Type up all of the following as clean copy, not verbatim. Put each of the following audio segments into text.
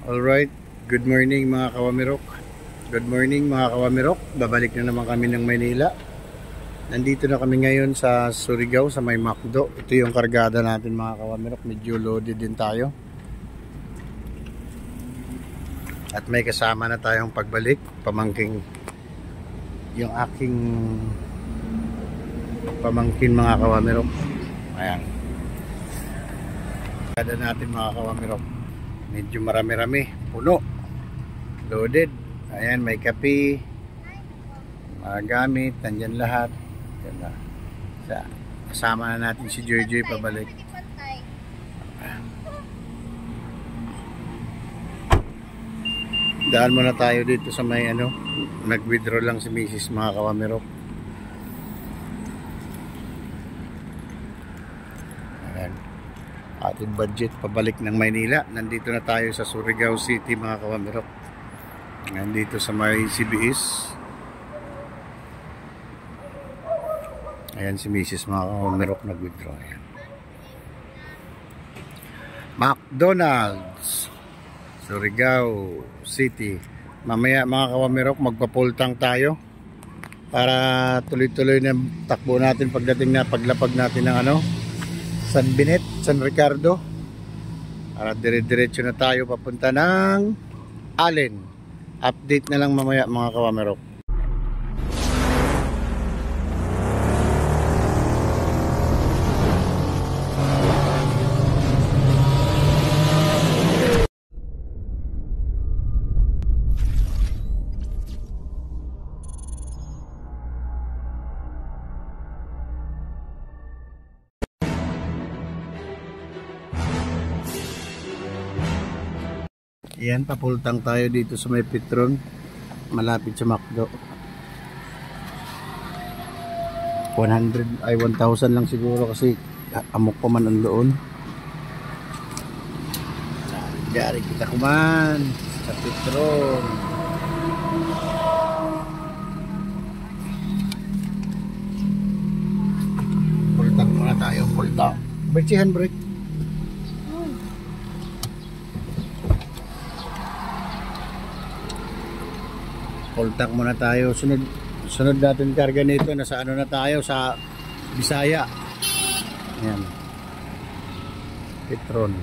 Alright, good morning mga kawamirok. Good morning mga kawamirok. Babalik na naman kami ng Maynila. Nandito na kami ngayon sa Surigao sa may McDo. Ito yung kargada natin mga kawamirok. Medyo loaded din tayo. At may kasama na tayong pagbalik. Pamangking yung aking pamangkin mga kawamirok. Ayan. Kargada natin mga kawamirok. Medyo marami-rami, puno, loaded. Ayan, may kape, mga gamit, nandyan lahat. Yan na. Kasama na natin si Joy pabalik. Daan muna tayo dito sa may nag-withdraw lang si Mrs. mga kawamirok. Ayan. Ating budget pabalik ng Maynila. Nandito na tayo sa Surigao City mga kawamirok. Nandito sa may CBS. Ayan si Mrs. mga kawamirok nag-withdraw. Ayan. McDonald's Surigao City. Mamaya mga kawamirok magpapultang tayo para tuloy-tuloy na takbo natin pagdating na paglapag natin ng San Binet, San Ricardo. Para dire-diretso na tayo papunta ng Allen. Update na lang mamaya mga kawamirok. Yan, papultang tayo dito sa may Petron, malapit sa McDo. 100 ay 1,000 lang siguro kasi amok pa man ang doon. Dari kita kuman sa Petron. Pultang muna tayo, pultang. Bersihan break. Pultang muna tayo. Sunod natin karga nito. Nasa na tayo? Sa Bisaya. Ayan. Petron.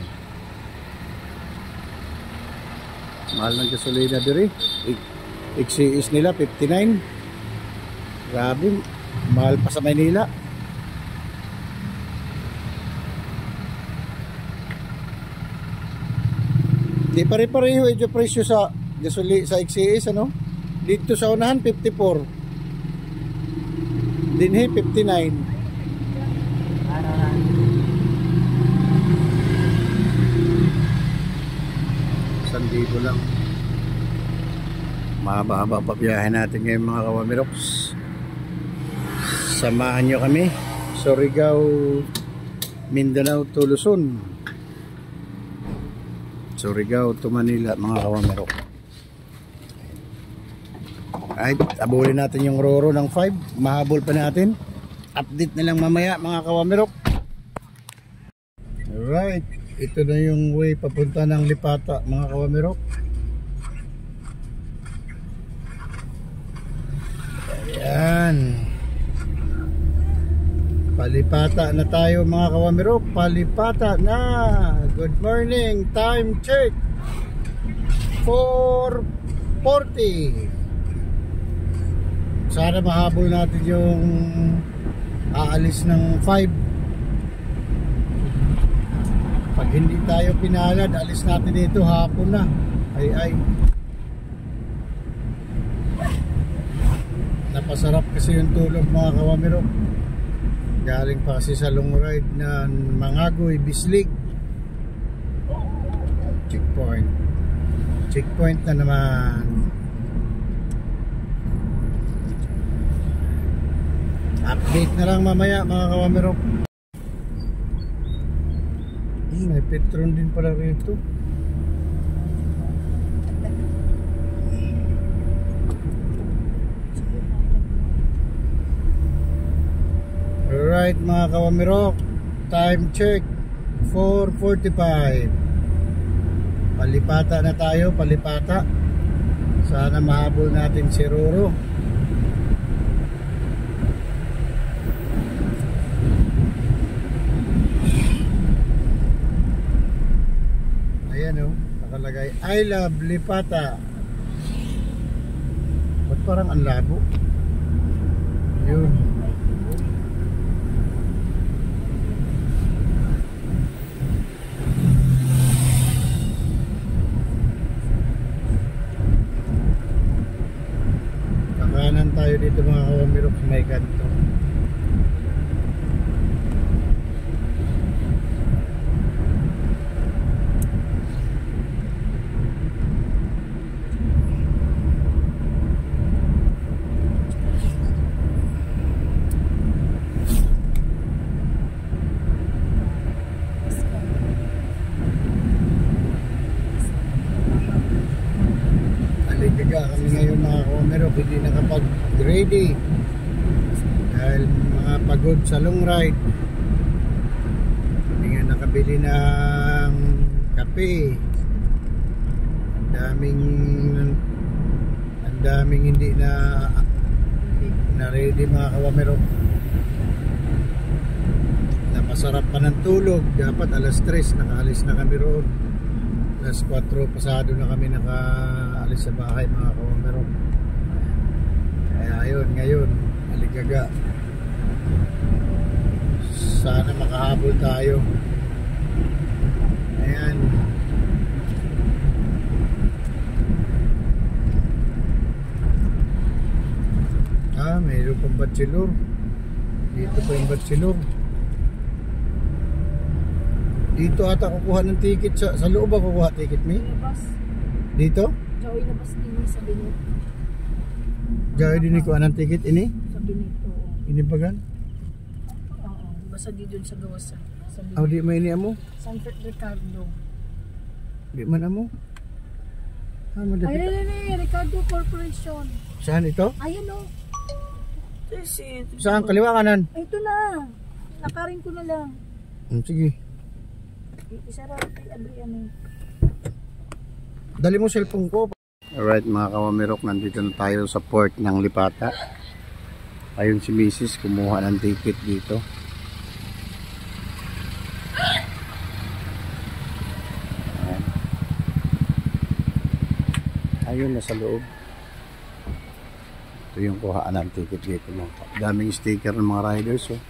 Mahal ng gasolina diri. XCS nila 59. Grabe. Mahal pa sa Maynila. Di pare-pareho yung presyo sa gasolina sa XCS dito sa unahan 54. Dinhi 59. 1,000 lang. Mahaba-haba pa biyahe natin ngayon mga kawamiroks. Samahan nyo kami. Surigao, Mindanao to Luzon. Surigao to Manila mga kawamirok. Ay, abulin natin yung Roro ng 5. Mahabol pa natin. Update na lang mamaya mga kawamirok. Alright, ito na yung way papunta ng Lipata mga kawamirok. Ayan. Palipata na tayo mga kawamirok. Palipata na. Good morning. Time check 4:40. Sana mahabol natin yung aalis ng 5. Pag hindi tayo pinalad, alis natin dito hapon na. Ay. Napasarap kasi yung tulog mga kawamirok. Galing pa kasi sa long ride na Mangagoy, Bislig. Checkpoint na naman. Update na lang mamaya mga kawamirok. May Petron din pala rito. Alright mga kawamirok, time check 4:45. Palipata na tayo, palipata. Sana mahabol natin si Roro. Ayan o, nakalagay I love Lipata. Ba't parang ang labo? Yun. Kakanan tayo dito mga kawamirok sa may kanto. Kami ngayon mga kawamirok hindi nakapag-ready dahil mga pagod sa long ride. Hindi nga nakabili ng kape. Ang daming hindi na ready mga kawamirok. Napasarap pa ng tulog. Dapat alas 3 nakaalis na kami roon. Alas 4 pasado na kami nakaalis sa bahay mga kawamirok. Kaya ayun, ngayon aligaga, sana makahabol tayo. Ayan. Mayroon pang bachelor. Dito pa yung bachelor. Dito ata kukuha ng ticket sa loob ba kukuha ticket mi? Dito? Joey labas din sa Benito. Joey din kuha ng ticket ini? Sa Benito. Ini bagan? Oo, basta di doon sa gawasan. Sa Benito. Aw di may ini amo? San Ricardo. Di man amo? Ay, Ricardo Corporation. Saan ito? Ayan o. Saan? Kaliwa kanan? Ay, ito na. Nakarin ko na lang. Sige. Isarap kay Adriano. Dali mo cellphone ko. Alright mga kawamirok, nandito na tayo sa port ng Lipata. Ayun si Mrs. kumuha ng ticket dito. Ayun, nasa loob. Ito yung kuhaan ng ticket dito. Daming sticker ng mga riders. Oh.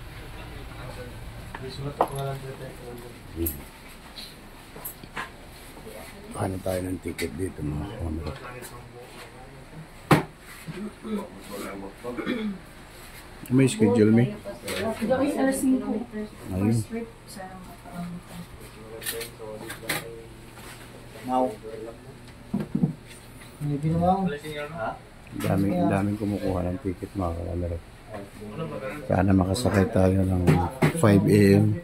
Ano tayo ng ticket dito mga kawamirok. May schedule mi? Ayun. Daming kumukuha ng ticket mga kawamirok. Sana makasakay tayo ng 5 AM.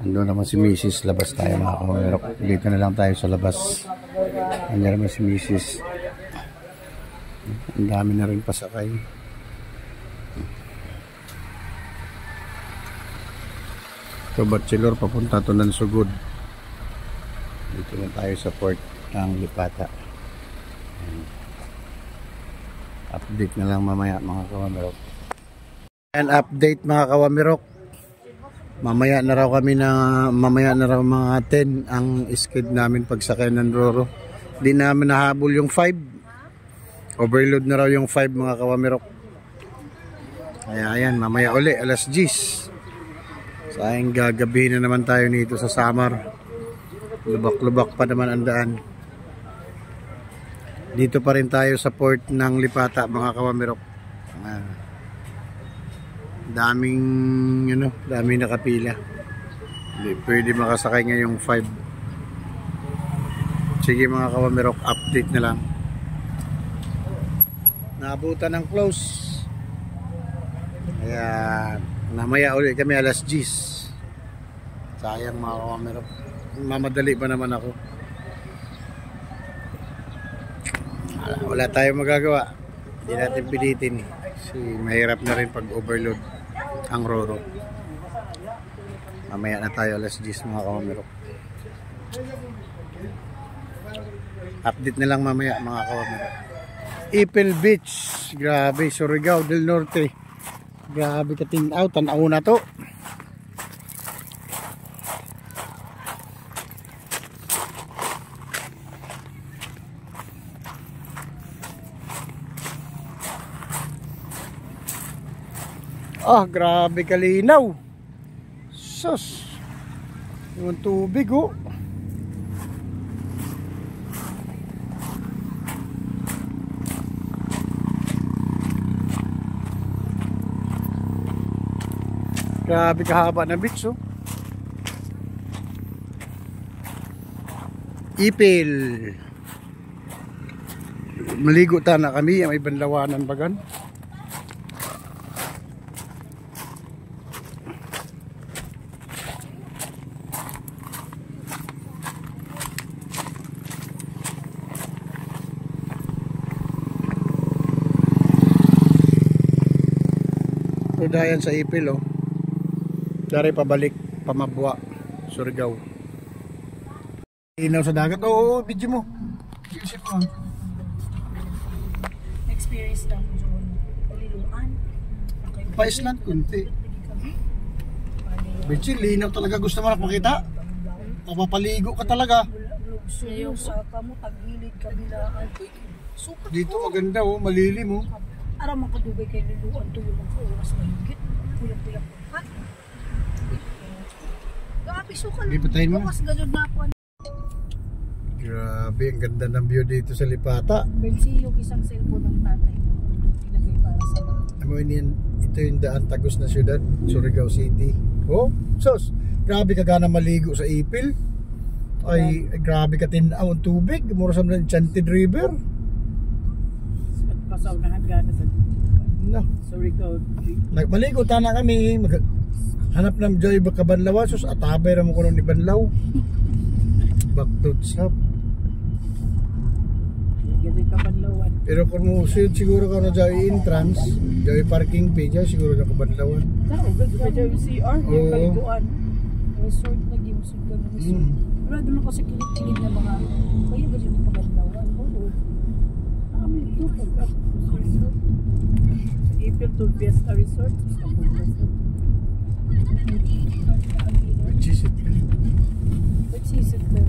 Ando naman si Mrs. Labas tayo mga kawamirok. Dito na lang tayo sa labas. Ando naman si Mrs. Ang dami na rin pasakay. Ito bachelor papunta to ng Sugod. Dito na tayo sa port ng Lipata. Update na lang mamaya mga kawamirok. And update mga kawamirok. Mamaya na raw mga 10 ang skid namin pagsakay ng Roro. Di namin nahabol yung 5. Overload na raw yung 5 mga kawamirok. Kaya ayan, mamaya uli alas 10. Sayang gagabihin na naman tayo nito sa Samar. Lubak-lubak pa naman ang daan. Dito pa rin tayo sa port ng Lipata mga kawamirok. Daming nakapila. Hindi pwede makasakay ngayong 5. Sige mga kawamirok, update na lang. Naabutan ng close. Kaya namaya ulit kami alas 10. Sayang mga kawamirok. Mamadali pa naman ako. Wala tayong magagawa. Hindi natin pilitin. Kasi mahirap na rin pag overload ang Roro. Mamaya na tayo alas 10 mga kawamirok. Update na lang mamaya mga kawamirok. Ipil Beach, grabe, Surigao del Norte. Grabe katinaw, tanaw na to. Ah, grabe kalinaw. Sus. Yung tubig oh. Grabe kahaba na beach oh. Ipil. Maligo ta na kami, may banlawanan bagan. Dayan sa Ipil oh. Dari pabalik Pamabwa, Surigao. Inaw sa dagat. Oo, video mo. Isip mo. Experience lang mo dyan. Paliluan. Pa-island kunti. Bitchin, linaw talaga. Gusto mo na makita? Papapaligo ka talaga. Suyo sa kamo, tagilid, kabilaan. Sukat Dito maganda oh, malilim oh. Ara makadugay kay liluan tuyo ang oras na higit. Pulang-pulang ha? Grabe sukan. Lipatayin mo. Bukas ganun na ako. Grabe, ang ganda ng view dito sa Lipata. Bensi yung isang cellphone ng tatay na ilagay para sa mga. Ano yun, ito yung daan tagos na syudad, Surigao City. Oh, sos, grabe ka gana maligo sa Ipil. Ay, grabe ka tinaw ang tubig. Mura sa mga Enchanted River. Pasaw na hanggang sa No. Surigao. Nagmaligo tana kami, hanap ng Joy Kabanlaw, sus atabay ra mo kuno ni Banlaw. Back to shop. Gadi Kabanlawan. Pero kung mo siguro ka na Joy entrance, Joy parking fee dyan, siguro na Kabanlawan. Tao, gadi ka dyan yung CR, yung Oo. kaliguan. Resort na gimusog ka ng resort. Pero doon ako sa kilig-kilig na mga, kaya gadi yung Kabanlawan. Oo. Amin ito, pagka resort. April to Fiesta Resort. Which is it? Which is it there?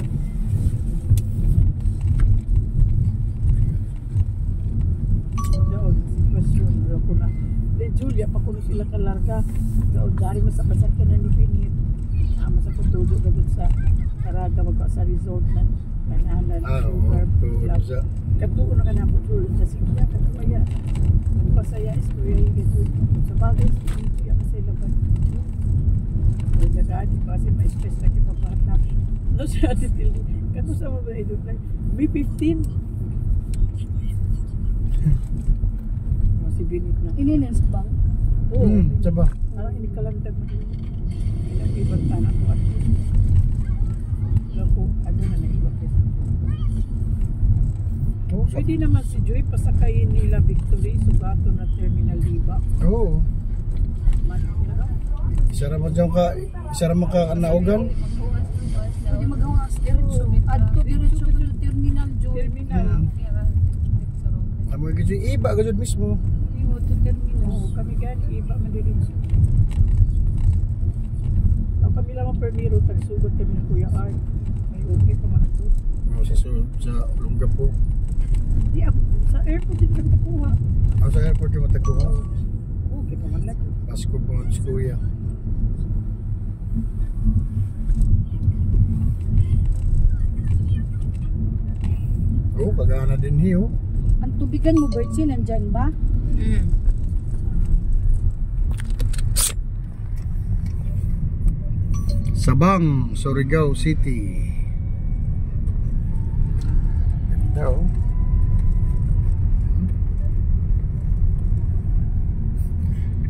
Doon, question ko na. De Julia, pa kuno sila kalarga. Doon, dari masapasak ka na ni Pinit. Masapag tudo ka dun sa Caraga, magka sa resort na. Kanahalan, sugar, club. Katuo na ka na po sa Singapore. Katuaya. Pasaya is kuya yung sa bagay siya kasi laban ay nagadi kasi may stress na kita bata no siya titil kato sa mga ito may 15 si binit na ininin sa bang oo Saba parang inikalantag na ilang ibang tanak ko at ako ano na naibak pwede naman si Joy pasakayin nila Victory Sugato na Terminal Liba. Oo. Isa raman dyan ka, isa raman ka naugan. Pwede magawas diretso. Add to diretso to Terminal Joy. Terminal. Amo gid iba gud mismo. Iwo to Terminal. Kami gani iba man diretso. Ang kami lang permiro tagsugot kami ng Kuya Art. May okay pa man ito. Sa Olongapo. Di sa airport din kami nakuha. Sa airport yung mataguha. Okay pa man lagi. Pasko po si Kuya. Oh, pagana din hiyo. Ang tubigan mo, Bertie, nandyan ba? Sabang, Surigao City. Ganda oh.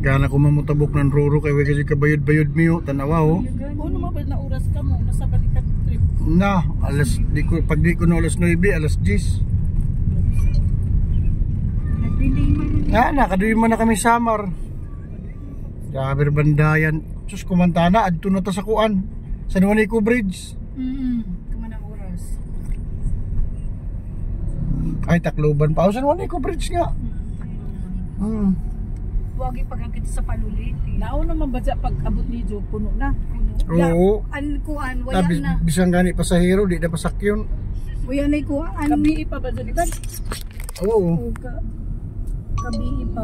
Gana ko mamutabok ng ruro kay kasi kabayod-bayod miyo tanawa oh. Ano mo ba na oras ka mo? Nasa balikat trip. Na, alas di ko pag di ko no alas 9, alas 10. Nagpili man. Na, kaduy mo na kami Samar. Grabe bandayan. Sus kumantana adto na ta sa kuan. Sa Nuanico Bridge. Kumanang oras. Ay Tacloban pa. Sa Nuanico Bridge nga. Huwag ipagkakit sa palulit. Nauna man ba siya pag abot ni Jo puno na. Oo. Kuan, wala na. Bisang gani pasahero, di na pasakyon. Wala na kuan. Kabi pa ba dyan, Iban? Oo. Kabii pa.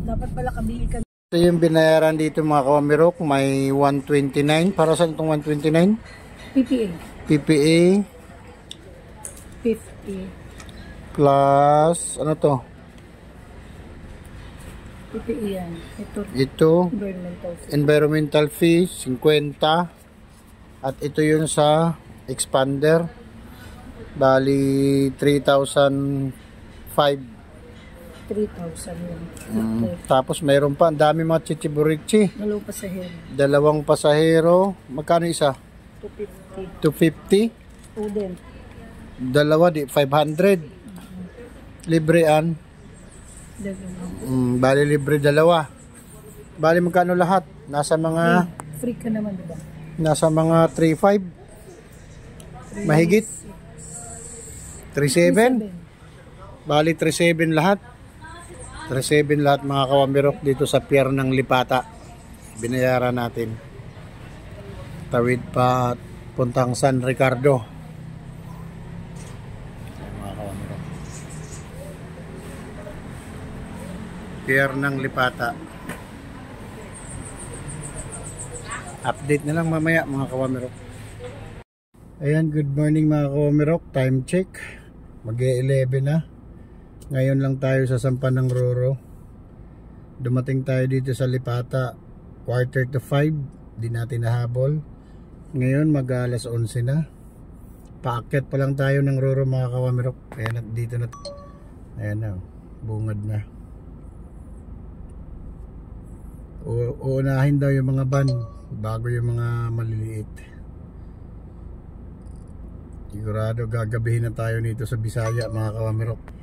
Dapat pala kabii ka. Ito yung binayaran dito mga kawamirok, may 129. Para saan itong 129? PPA. PPA 50. plus, ano to? PPA yan. Ito, environmental fee, 50. At ito yun sa expander. Bali, 3,005. 3,000 yun. Tapos mayroon pa, ang dami mga chichiburichi. Dalawang pasahero. Dalawang pasahero. Magkano isa? 250. 250. Student. Dalawa, di 500. Librean. Bali libre dalawa. Bali magkano lahat? Nasa mga Free ka naman, diba? nasa mga 3.5. Mahigit 3.7. Bali 3.7 lahat. 3.7 lahat mga kawamirok dito sa pier ng Lipata. Binayaran natin. Tawid pa puntang San Ricardo. Mga kawamirok. Pier ng Lipata. Update na lang mamaya mga kawamirok. Ayan, good morning mga kawamirok. Time check. Mag-11 na. Ngayon lang tayo sa Sampan ng Roro. Dumating tayo dito sa Lipata 4:45. Di natin nahabol. Ngayon mag alas 11 na. Paakyat pa lang tayo ng Roro mga kawamirok. Ayan, dito na. Ayan na. Bungad na. Uunahin daw yung mga van bago yung mga maliliit. Sigurado gagabihin na tayo nito sa Bisaya mga kawamirok.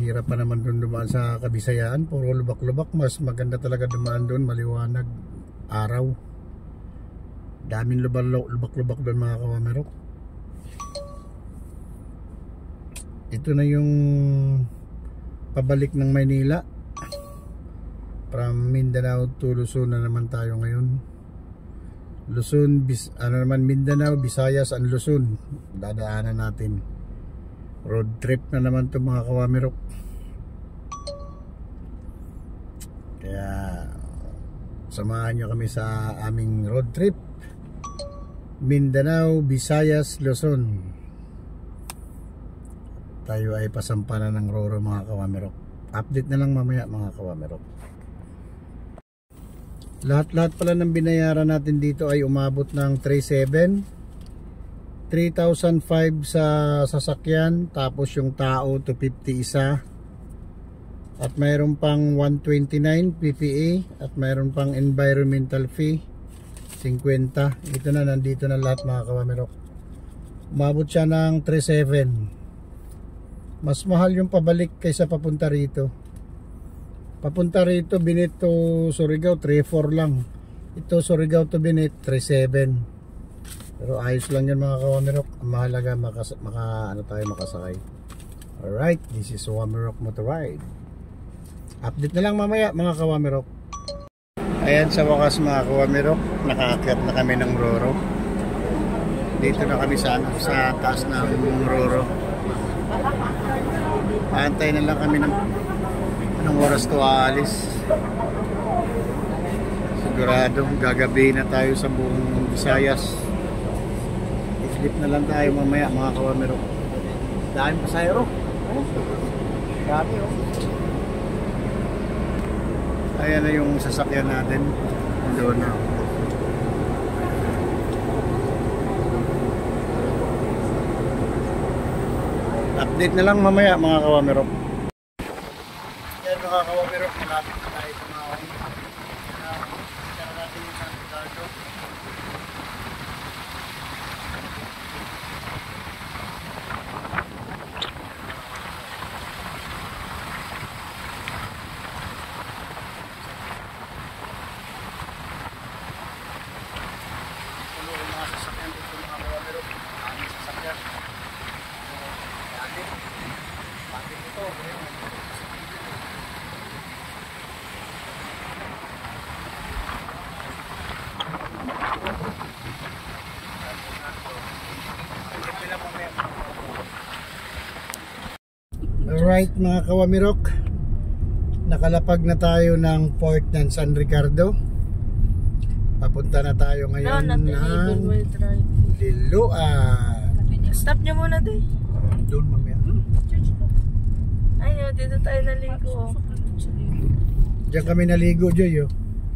Hirap pa naman dun dumaan sa Kabisayaan, puro lubak-lubak. Mas maganda talaga dumaan dun, maliwanag, araw. Daming lubak-lubak dun mga kawamirok. Ito na yung pabalik ng Maynila. From Mindanao to Luzon na naman tayo ngayon. Luzon, Mindanao, Visayas and Luzon. Dadaanan natin. Road trip na naman to mga kawamirok. Kaya samahan nyo kami sa aming road trip. Mindanao, Visayas, Luzon. Tayo ay pasampanan ng Roro mga kawamirok. Update na lang mamaya mga kawamirok. Lahat-lahat pala ng binayaran natin dito ay umabot ng 3,700. 3,005 sa sasakyan, tapos yung tao 250 isa. At mayroon pang 129 PPA at mayroon pang environmental fee 50. Ito na, nandito na lahat mga kawamirok. Umabot siya ng 3,700. Mas mahal yung pabalik kaysa papunta rito. Papunta rito Benito Surigao 3,400 lang. Ito Surigao to Benito 3,700. Pero ayos lang yun mga kawamirok. Ang mahalaga makasakay. Alright, this is Wamirok Motor Ride. Update na lang mamaya mga kawamirok. Ayan, sa wakas mga kawamirok, nakaakyat na kami ng Roro. Dito na kami sa taas ng Roro. Antay na lang kami ng oras to aalis. Sigurado gagabi na tayo sa buong Visayas. Flip na lang tayo mamaya mga kawamirok. Dahil pasayro. Dami oh. Ayan na yung sasakyan natin. Doon na. Update na lang mamaya mga kawamirok. Yan mga kawamirok. Malapit na tayo tumawang. Kaya natin yung San Ricardo. Alright mga kawamirok, nakalapag na tayo ng port ng San Ricardo. Papunta na tayo ngayon ng Liloan. Stop niyo muna din. Doon mamaya. Ayun, dito tayo naligo. Diyan kami naligo, Joy.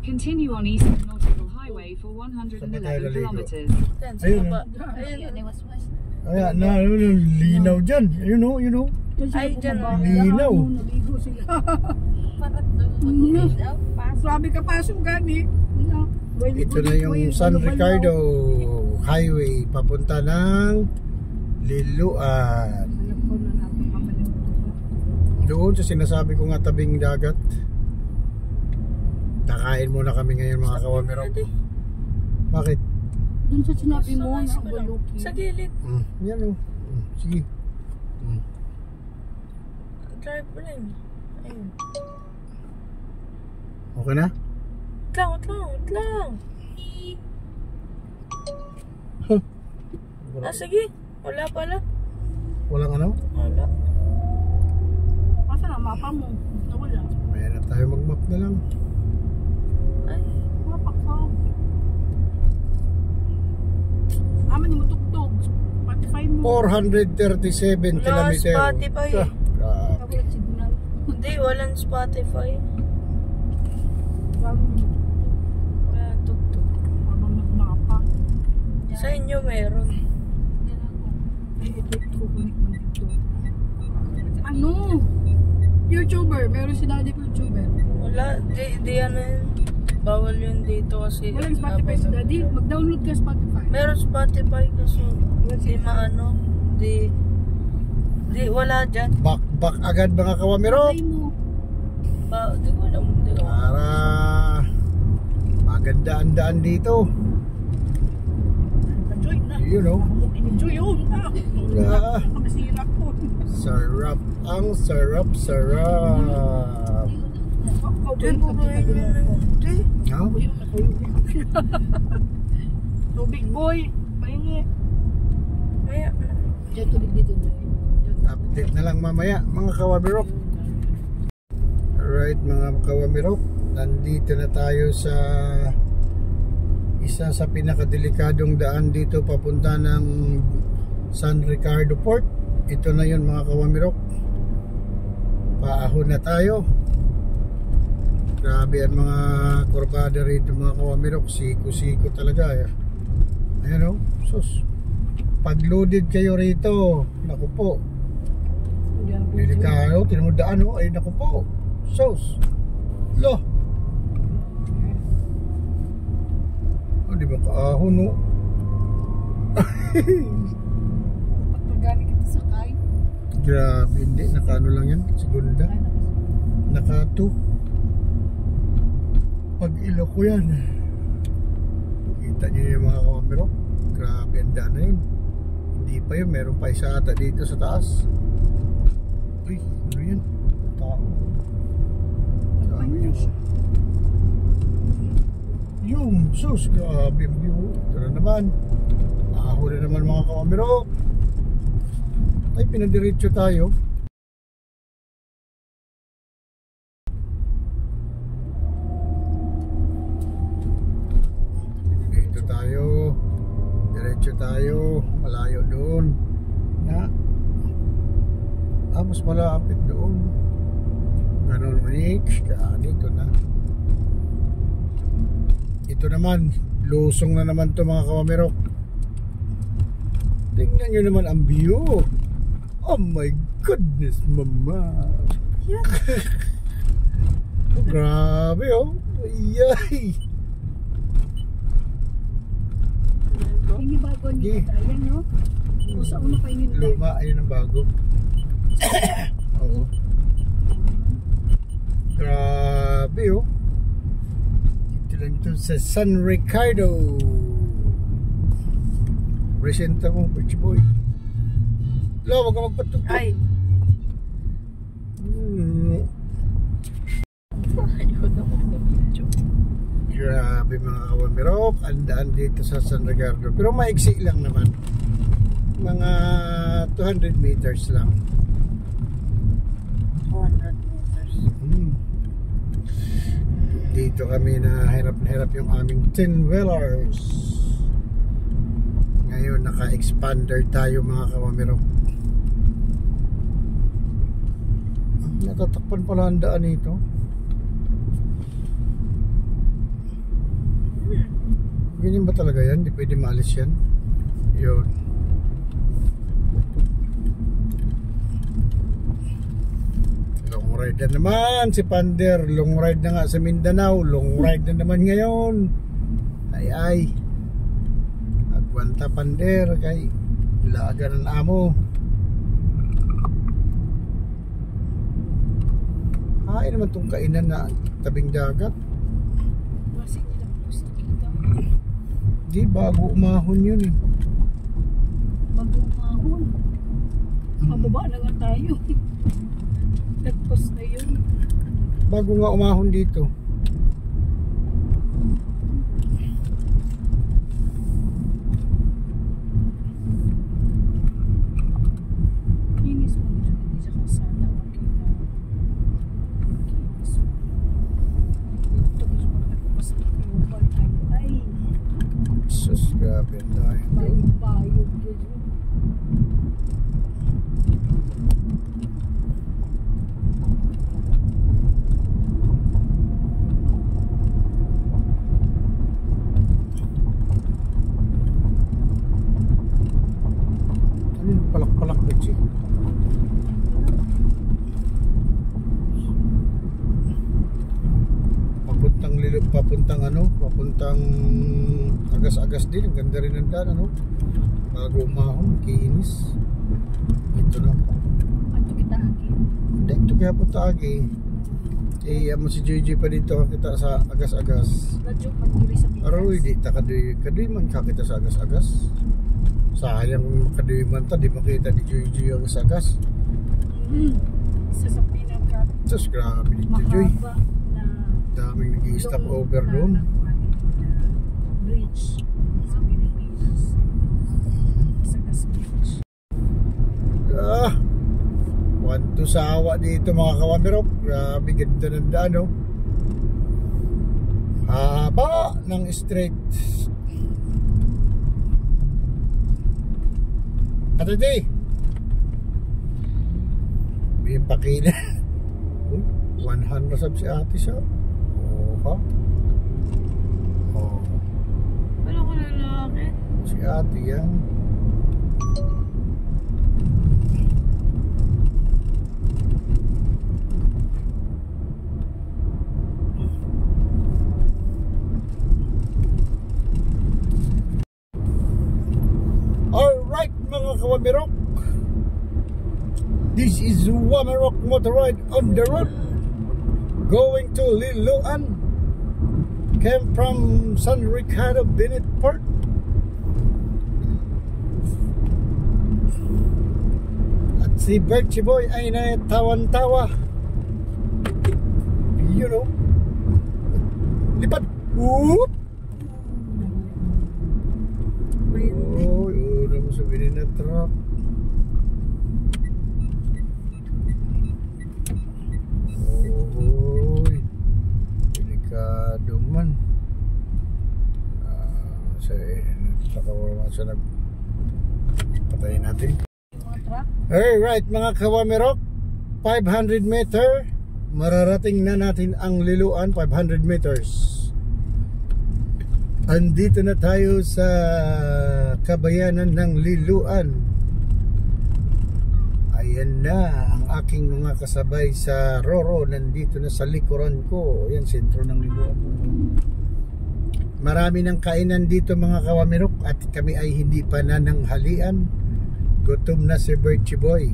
Continue on Eastern Nautical Highway for 111 kilometers. Ayun, ayan na, linaw dyan. Ayun o. Ay, dyan o. Linaw. Naligo sila. Sabi ka pasok gani. Ito na yung San Ricardo Highway papunta ng Liloan. Doon sa sinasabi ko nga tabing dagat. Kakain muna kami ngayon mga kawamirok. Bakit? Doon sa sinabi mo na Baluki. Sa gilid. Yan o. Sige. Drive mo lang. Ayun. Okay na? Wait lang. Sige. Wala pala. Walang ano? Wala. Asa na mapa mo? Nawala. Maya na tayo mag-map na lang. Ay. Mapa ka. Aman ni mo tuktok. Spotify mo. 437 Wala kilometer. Spotify. Grabe. Kawalan signal. Hindi, walang Spotify. Bago mo. Wala tuktok. Habang nagmapa. Sa inyo meron. Ay, ito kukunik mo dito. Ano? YouTuber. Meron si daddy ko YouTuber. Wala. Di ano yun. Bawal yun dito kasi. Walang Spotify si daddy. Mag-download ka Spotify. Meron Spotify kasi di maano. Di wala dyan. Back agad mga kawamirok. Ay mo. Di ko alam. Para maganda ang daan dito. Enjoy na. You know. Enjoy yun. Masira po. Sarap. Ang sarap. Di puro yun. Di. Ha? Tubig boy. Pahingi. Kaya. Diyan tubig dito. Update na lang mamaya mga kawamirok. Alright mga kawamirok, nandito na tayo sa isa sa pinakadelikadong daan dito papunta ng San Ricardo Port. Ito na yun mga kawamirok. Paahon na tayo. Grabe ang mga kurbada rito mga kawamirok. Siko talaga. Ayan o. Sus. Pag loaded kayo rito, naku po. Delikado. Tinudaan o. Ay naku po. Sus. Loh. Oh, di ba kaahon o? Pagpagani kita sa kain. Grabe. Hindi. Nakaano lang yan. Segunda. Naka 2. Pag ilo ko yan. Kita nyo yung mga kawamirok. Grabe ang daan na yun. Hindi pa yun. Meron pa isa ata dito sa taas. Uy. Ano yan? Tao. Dami yun. Yung sus. Grabe ang view. Ito na naman. Ahon na naman mga kawamirok. Ay pinadiretso tayo. Diretso tayo, malayo doon. Mas malapit doon. Ganun Manix, dito na. Ito naman, lusong na naman to mga kawamirok. Tingnan nyo naman ang view. Oh my goodness, mama. Yeah. Grabe oh. Yay. Hindi bago niya tayo, no? O sa una pa yun. Luma, ayun ang bago. Oo. Grabe oh. Dito lang ito sa San Ricardo. Presenta mo, Birch Boy. Lo, wag ka magpatugtog. Ay. Grabe mga kawamirok, ang daan dito sa San Ricardo. Pero maiksi lang naman. Mga 200 meters lang. Dito kami na hirap na hirap yung aming 10-wheelers. Ngayon naka-expander tayo mga kawamirok. Natatakpan pala ang daan nito. Ganyan ba talaga yan? Hindi pwede maalis yan. Yun. Long ride na naman si Pander. Long ride na nga sa Mindanao. Long ride na naman ngayon. Ay. Agwanta Pander kay ilaga ng amo. Ay naman itong kainan na tabing dagat. Kasi nila gusto kita. Di bago umahon yun eh. Bago umahon. Mababa na nga tayo. Nagpos na yun. Bago nga umahon dito. Linis mo nito hindi sa kalsada. Okay na. Kinis mo. Ito gusto mo nagpapasakit yung upan. Ay. Sus, grabe na yun. Bayog-bayog yun. Ano yung palak-palak na siya? Papuntang agas-agas din. Ang ganda rin ng daan, ano? Bago umahon, kinis. Ito na. Ano kita agi? Dito kaya punta agi. Amo si JJ pa dito kita sa agas-agas. Radyo pagkiri sa Pinas. Aroy, di ta kadoy man kakita sa agas-agas. Sayang kadoy man ta, di makita di JJ ang agas. Isa sa pinaka Sus, grabe dito Joy. mahaba na Daming nag-i-stop over doon. Bridge sa Pilipinas. Sa Gas Bridge. Want to sawa dito mga kawamirok. Grabe ganda ng daan, no? Haba ng straight. Atati! May pakina. 100 sab si ate siya. Oh, ha? Oh, Wala ko lalaki. si ate yan. Alright mga kawamirok, this is Wamarok Motorride on the road going to Liloan. Came from San Ricardo Bennett Port. At si Bertie Boy ay natawan-tawa. You know, lipat. Whoop! Oh, udah mo sabihin na truck. Oy, delikado man. Nagkakawawa sa nagpatayin natin. Alright mga kawamirok, 500 meter, mararating na natin ang Liloan. 500 meters. Andito na tayo sa kabayanan ng Liloan. Ayan na ang aking mga kasabay sa Roro. Nandito na sa likuran ko. Ayan, sentro ng Liloan. Marami ng kainan dito mga kawamirok. At kami ay hindi pa nananghalian. Gutom na si Bertie Boy.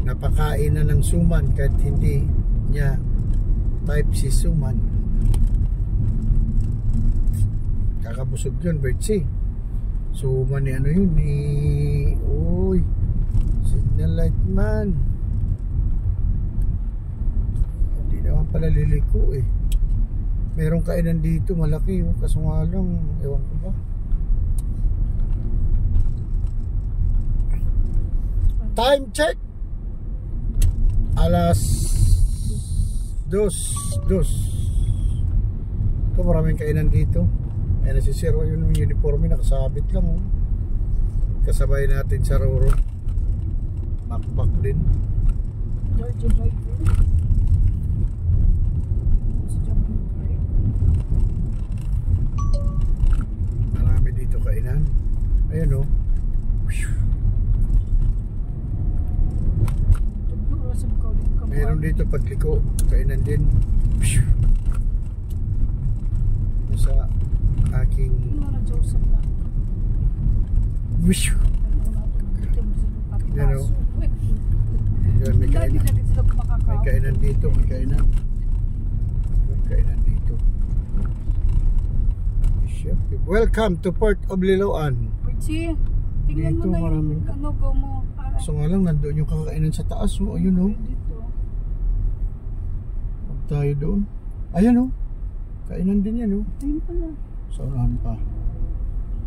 Napakain na ng suman kahit hindi niya type si suman. Kakabusog yun, Bertie. Suman ni ano yun ni... Uy, signal light man. Hindi naman pala liliko eh. Merong kainan dito malaki, kaso nga lang ewan ko ba. Time check, alas 2. Ito, maraming kainan dito. Ayan na si Sir, yung uniforme nakasabit lang, oh. Kasabay natin sa Roro. Backpack din. Georgia driver. Si Jumping Drive. Marami dito kainan. Ayun, oh. Tugturo sa mga ulit ka. Meron dito pagliko. Kainan din. Sa aking Mga Joseph lang. wish. Yan, oh. Yan, may kainan. May kainan dito. May kainan. May kainan dito. Welcome to Port of Liloan. Perchi, tingnan mo Dito, na yung maraming- go mo. So nga lang, nandoon yung kakainan sa taas. Oh, ayun, oh. Dito. Huwag tayo doon. Ayan, oh. Kainan din yan, oh. Ayun pala. Sa unahan pa.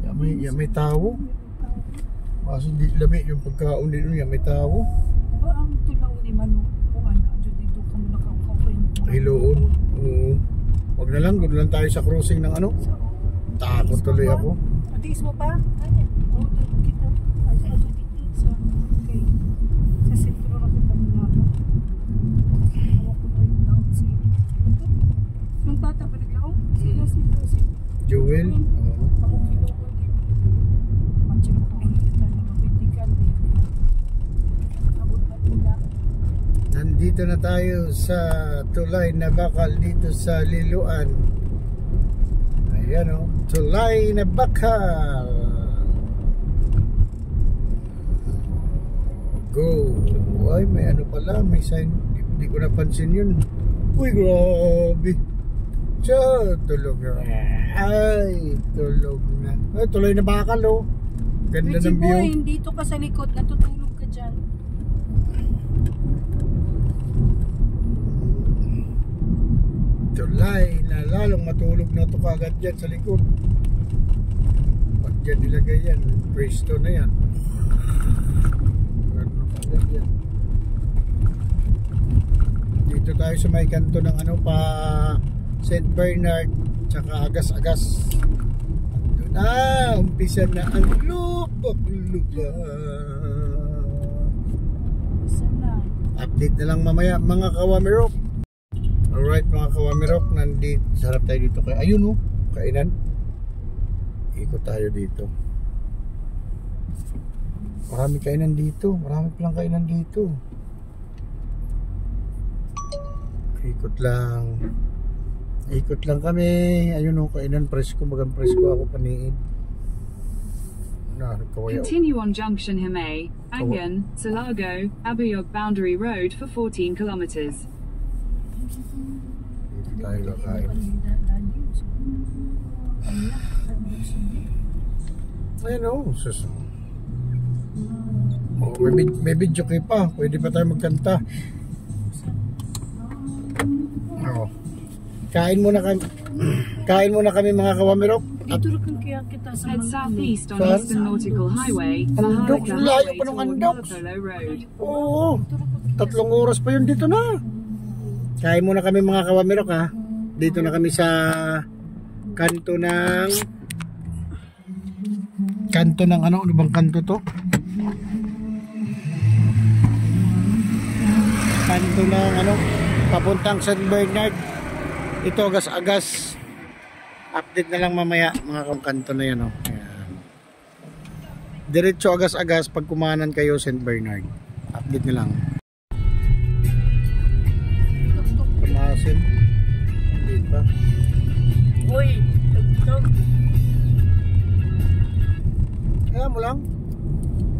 Yan may tao. Kaso di lami yung pagkaon din, yan may tao. Diba ang tulaw ni Manu? Kung ano, dito ka mo nakakawin. Hiloon. Oo. Huwag na lang, doon lang tayo sa crossing ng ano. Takot tuloy ako. Matiis mo pa? Ano? Oo, doon kita. Ano dito sa... Okay. Sa sentro na kita mo na. Hawak ko na yung laot si... Nung bata pa naglaong? Sino? Jewel. Oo. Pamukilo ko din. Matching ko ang kita na mapitikan din. Abot na nila. Nandito na tayo sa tulay na bakal dito sa Liloan. Ayan, oh. Tulay na bakal. Go. Ay, may ano pala, may sign. Di ko napansin yun. Uy, grabe. Tulog na. Ay, tulog na. Ay, tulay na bakal, oh. Ganda Richie ng view. boy, dito ka sa likod, natutulog ka dyan. Tulay na lalong matulog na ito kagad dyan sa likod. Pag dyan nilagay yan, presto na yan. Ano kagad yan. Dito tayo sa may kanto ng ano pa St. Bernard tsaka Agas-Agas. Doon na, umpisa na ang lupa. Sana. Update na lang mamaya mga kawamirok. Alright mga kawamirok, nandito, sarap tayo dito kay, ayun, oh, kainan. Ikot tayo dito. Marami kainan dito, marami palang kainan dito. Ikot lang kami. Ayun, oh, kainan, presko, magang presko ako paniin. Kawaya. Continue on Junction Himay, Angan, Salago, Abuyog Boundary Road for 14 kilometers. Dito tayo kakain. Ayun, oh, sus. Oh, may video kayo pa. Pwede pa tayo magkanta. Oh. Kain muna kami mga kawamirok. Dito rin kaya kita sa Head southeast on Saan? Eastern Nautical Highway, Andok, Maharlika layo Highway pa ng toward Andok. Malapolo Road. Oo. 3 oras pa yun dito na. Kain muna kami mga kawamirok, ha. Dito na kami sa kanto ng ano bang kanto to? Kanto ng ano, papuntang St. Bernard. Ito Agas-Agas. Update na lang mamaya mga kanto na yan, oh. Ayan. Diretso Agas-Agas pag kumanan kayo St. Bernard. Update na lang. Pamasin. Hindi pa. Uy, tugtog. Kaya mo lang.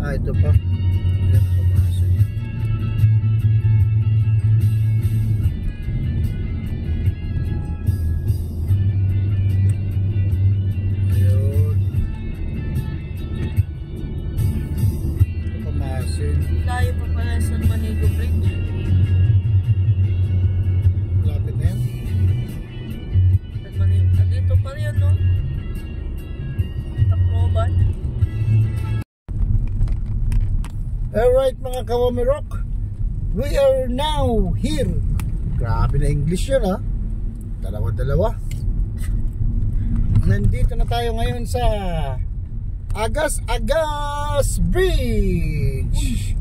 Ito pa. Ayan, pamasin. Ayun. Pamasin. Layo pa pala sa Manigo Bridge. Lapit na yan. Dito pa rin, no? Tacloban. Alright mga kawamirok, we are now here. Grabe na English yun, ha. Dalawa-dalawa. Nandito na tayo ngayon sa Agas-Agas Bridge.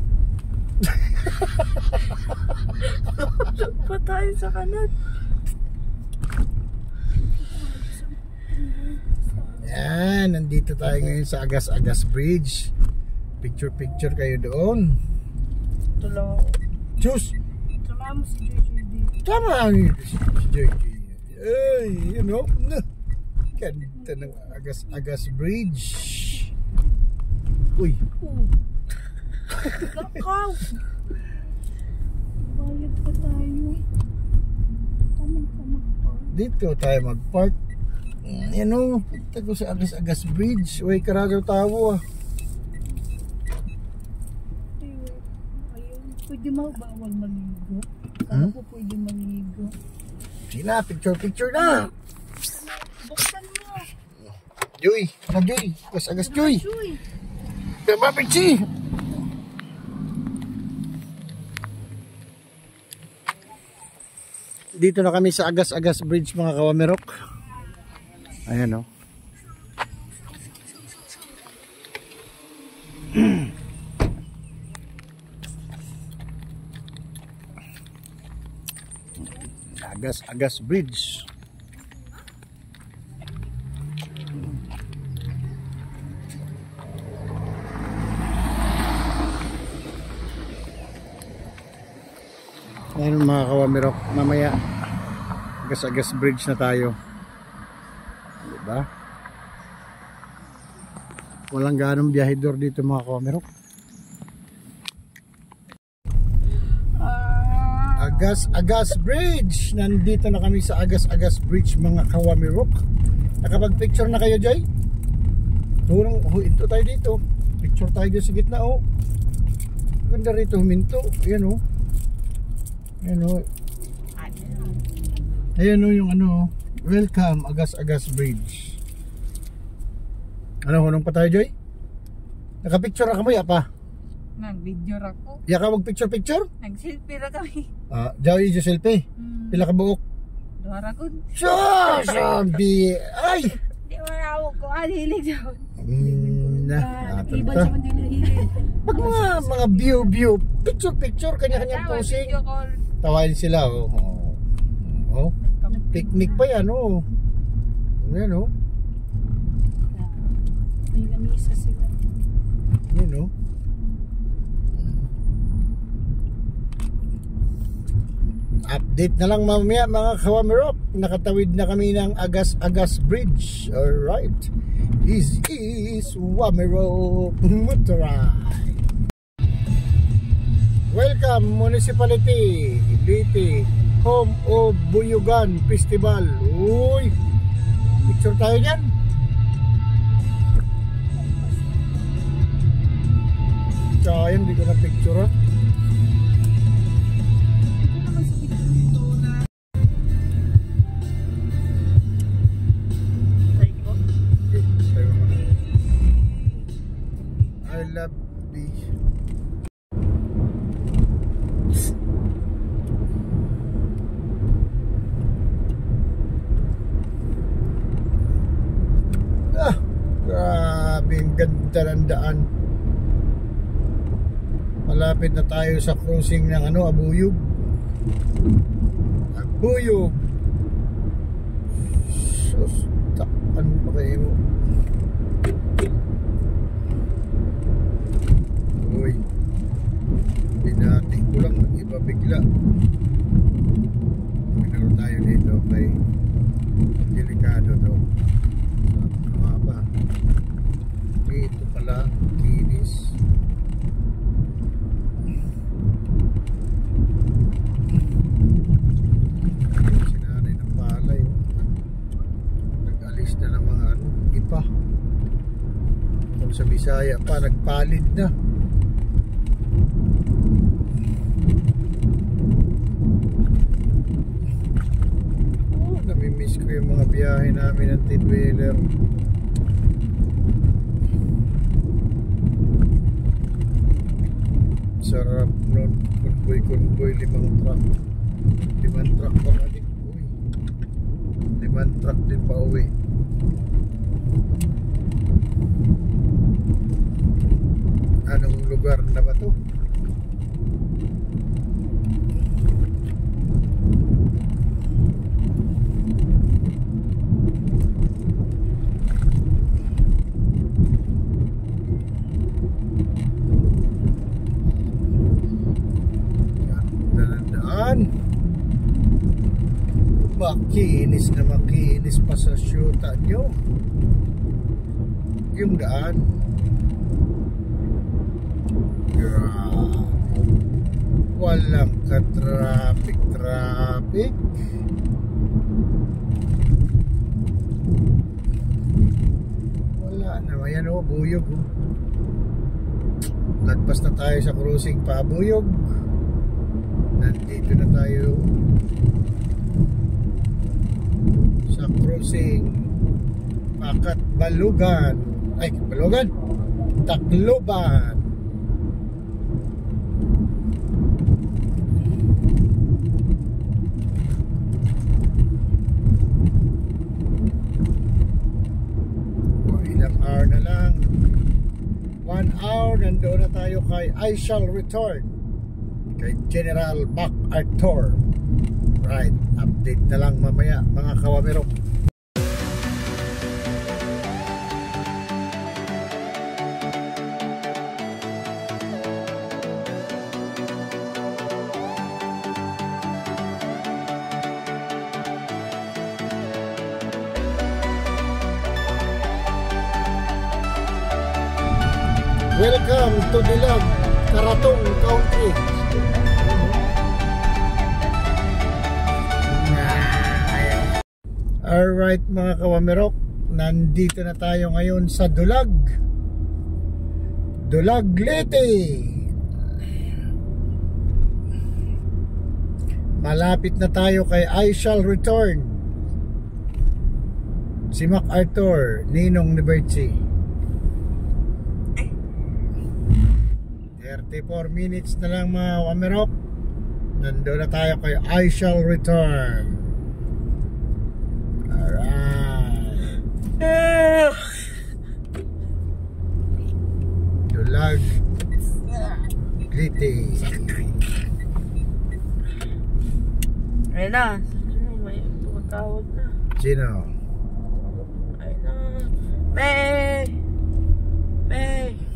Pa tayo sa kanan. Yan, nandito tayo ngayon sa Agas-Agas Bridge. Picture kayo doon. Ito lang. Diyos! Samahan mo si JJD. Tama ang si JJ. Ay, you know, ganda ng Agas-Agas Bridge. Uy. Lakaw! Bayad pa tayo. Tamang ka mag-park. Dito tayo mag-park. Yan o, punta ko sa Agas-Agas Bridge. Uy, karagaw tawo ah. Ayun, pwede bawal maligo. Saan po pwede maligo? Sina, picture na. Buksan mo. Joy, Joy. Agas-Agas Joy. Chuy! Tama, Pichi. Dito na kami sa Agas-Agas Bridge mga kawamerok. Ayan o. Agas-Agas Bridge. Ayan mga kawamirok, mamaya Agas-Agas Bridge na tayo, diba? Walang ganong biyahedor dito mga kawamirok. Agas-Agas Bridge. Nandito na kami sa Agas-Agas Bridge mga kawamirok. Nakapag-picture na kayo, Joy? Ito tayo dito. Picture tayo dito sa gitna, oh. Ganda rito huminto. Ayan, oh. Ayan, oh. Ayan, oh, yung ano. Welcome, Agas-Agas Bridge. Ano, hunong pa tayo, Joy? Nakapicture na kamo, ya pa? Nag-video ako. Ya ka mag-picture? Nag-selfie na kami. Joy, yung selfie. Pila ka buok? Duwara ko. Sabi! Ay! Di mo na ako ko. Hilig daw. Iba siya man din hilig. Pag mga view, picture, kanya-kanyang posing. Tawain sila, oh. Oh. Picnic pa yan, oh. Yan, oh. May lamisa sila. Yan, oh. Update na lang mamaya mga kawamirok. Nakatawid na kami ng Agas-Agas Bridge. Alright. This is Wamirok Motorride. Welcome Municipality Liti, home of Buyugan Festival. Uy, picture tayo dyan. Sayang di ko na picture, ha? I love beach. Grabe, ang ganda ng daan. Malapit na tayo sa crossing ng Abuyog. Abuyog. Sus, tapan pa kayo mo. Uy, binati ko lang, iba bigla. Pinaro tayo dito kay delikado to. Ano ba? Ito pala, kinis. Sinanay ng palay, oh. Nag-alis na ng mga ipa. Kung sa Bisaya pa, nagpalid na. Namimiss ko yung mga biyahe namin ng Tidwheeler. Sarap nun, convoy, 5 truck. 5 truck pa uwi. 5 truck din pa uwi. Anong lugar na ba to? Makinis na makinis pa sa syuta nyo yung daan. Walang ka-traffic. Wala naman yan, oh, buyog, oh. Lagpas na tayo sa cruising pa Buyog. Nandito na tayo sa cruising Pakat Balugan. Ay, Balugan? Tacloban. Ilang hour na lang. 1 hour, nandoon na tayo kay I Shall Return, kay General MacArthur. Right, update na lang mamaya mga kawamirok. Welcome to Dilag, Karatong Country. Alright mga kawamirok, nandito na tayo ngayon sa Dulag, Dulag Leyte. Malapit na tayo kay I Shall Return, si MacArthur, Ninong ni Bertie. 34 minutes na lang mga kawamirok, nandun na tayo kay I Shall Return. Alright. Dulag Leyte. Ayun na. May tumatawag na. Sino? Ayun na. May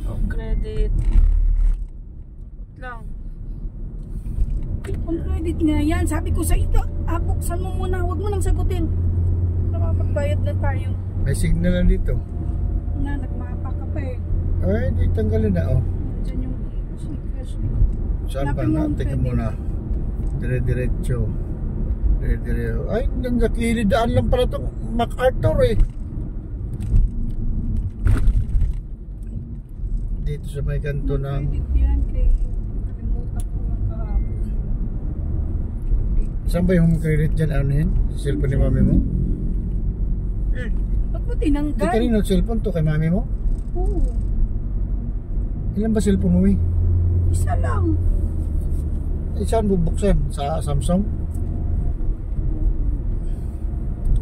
on credit. Lang. On credit nga yan. Sabi ko sa ito, buksan mo muna. Huwag mo nang sagutin. Nakapagbayad na tayo. May signal na dito. Na, nagmapa ka pa eh. Ay, di tanggalin na, oh. Diyan yung cash. Saan pa Hanapin mo nga? ang Teka credit. muna. Dire-diretso. Dire-diretso. Ay, nakilidaan lang pala itong MacArthur eh. Dito sa may kanto ng... Credit yan kay kalimutan ko ng kahapon. Saan ba yung home credit dyan? Ano yun? Cellphone ni mami mo? Ba't mo Di tinanggal? kanino cellphone to? Kay mami mo? Oo. Ilan ba cellphone mo eh? Isa lang. Eh, saan bubuksan? Sa Samsung?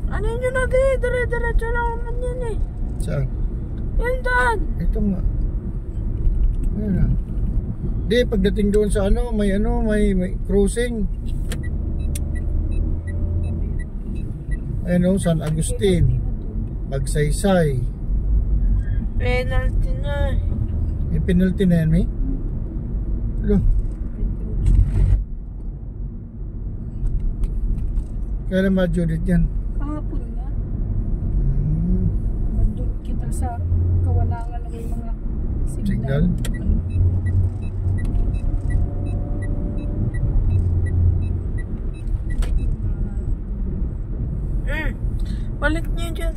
Ano yun natin? Dire-diretso lang naman yan eh. Saan? Yan daan. Ito nga. Ayan na. Di, pagdating doon sa may cruising. Ayan o, San Agustin. Magsaysay. Penalty na eh. May penalty na yan, may? Lo. Kailan ma-Judith yan? Kahapon nga. Hmm. Nandun kita sa kawalangan ng may mga Signal? Balik niyo dyan.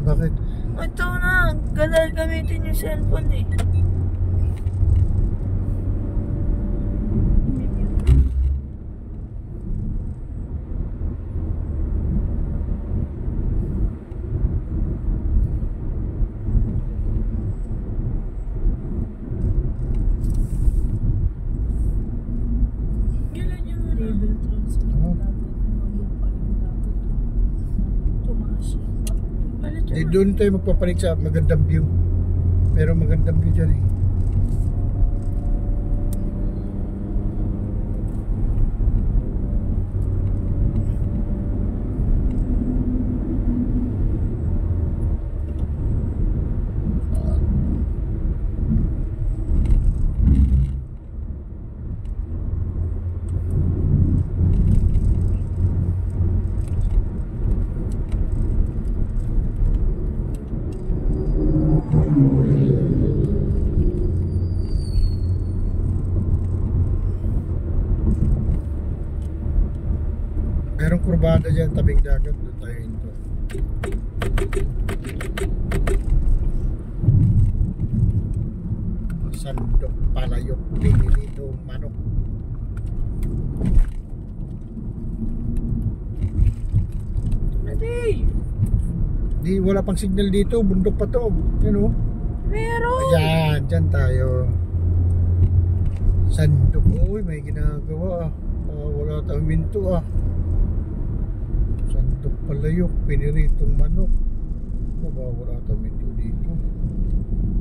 Bakit? Ito na. Ganal gamitin yung cellphone eh. Gilan niyo muna. Oh. Balik Di niyo doon tayo magpapalit sa magandang view. Pero magandang view dyan eh. Merong kurbada dyan, tabing dagat. Doon tayo into. Sandok, palayok, pinilito, manok. Adi! Di, wala pang signal dito. Bundok pa to. Yan o. Meron! Ayan, dyan tayo. Sandok. Uy, may ginagawa. Wala tayong minto ah. Sandok, palayok, piniritong manok. Wala tayong minto dito.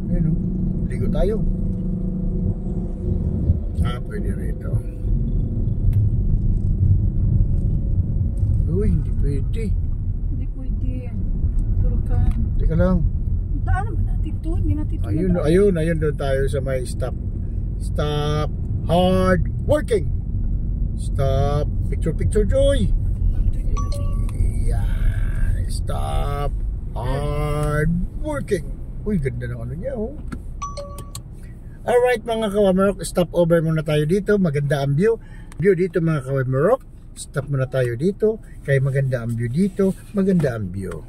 Ayan o. Ligo tayo. Pwede rito. Uy, hindi pwede. Hindi pwede. Turukan. Teka lang. Daan naman natin to. Hindi natin to. Ayun doon tayo sa may stop. Stop hard working. Stop picture joy. Yan. Stop hard working. Uy, ganda ng ano niya oh. Alright mga kawamerok, stop over muna tayo dito. Maganda ang view. View dito mga kawamerok. Stop muna tayo dito. Kaya maganda ang view dito. Maganda ang view.